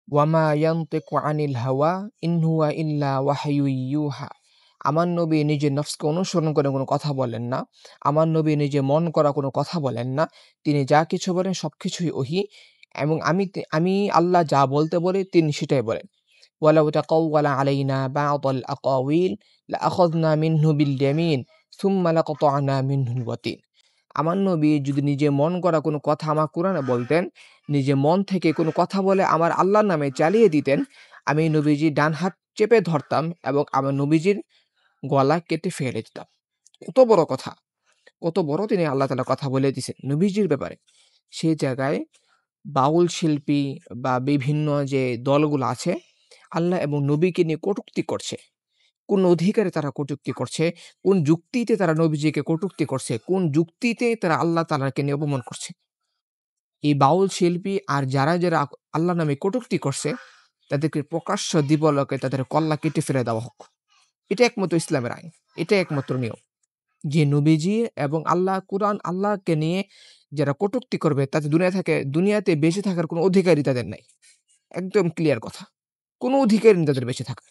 ওয়ামা ইয়ানতিকু আনিল হাওয়া ইন হুয়া ইল্লা ওয়াহয়ুন ইউহা। আমার নবী নিজের নফসকে অনুসরণ করে কোনো কথা বলেন না। আমার নবী নিজে মন করা কোনো কথা বলেন না। তিনি যা কিছু বলেন সবকিছুই ওহী, এবং আমি আল্লাহ যা বলতে বলি তিনি সেটাই বলেন। ওয়ালাউ তাকাওয়ালা আলাইনা বা'দাল আকাওয়িল লাআখাযনা মিনহু বিল ইয়ামিন সুম্মা লাকাতা'না মিনহুল ওয়াতিন। আমার নবী যদি নিজে মন গড়া কোনো কথা আমার কোরআনে বলতেন, নিজে মন থেকে কোনো কথা বলে আমার আল্লাহর নামে চালিয়ে দিতেন, আমি নবীজির ডান হাত চেপে ধরতাম এবং আমার নবীজির গলা কেটে ফেলে দিতাম। কত বড় কথা! কত বড় তিনি আল্লাহ তাআলা কথা বলে দিছেন নবীজির ব্যাপারে। সেই জায়গায় বাউল শিল্পী বা বিভিন্ন যে দলগুলো আছে, আল্লাহ এবং নবীকে নিয়ে কটূক্তি করছে। কোন অধিকারে তারা কটূক্তি করছে, কোন যুক্তিতে তারা নবীজিকে কটূক্তি করছে, কোন যুক্তিতে তারা আল্লাহ তাআলাকে নিয়ে অপমান করছে। এই বাউল শিল্পী আর যারা আল্লাহ নামে কটূক্তি করছে, তাদেরকে প্রকাশ্য দিবালোকে তাদের কল্লা কেটে ফেলে দেওয়া হোক। এটা একমাত্র ইসলামের আইন। এটাই একমাত্র নিয়ম। যে নবীজি এবং আল্লাহ কুরআন আল্লাহকে নিয়ে যারা কটূক্তি করবে তাদের দুনিয়াতে বেঁচে থাকার কোনো অধিকারই তাদের নাই। একদম ক্লিয়ার কথা। কোনো অধিকারই নেই তাদের বেঁচে থাকার।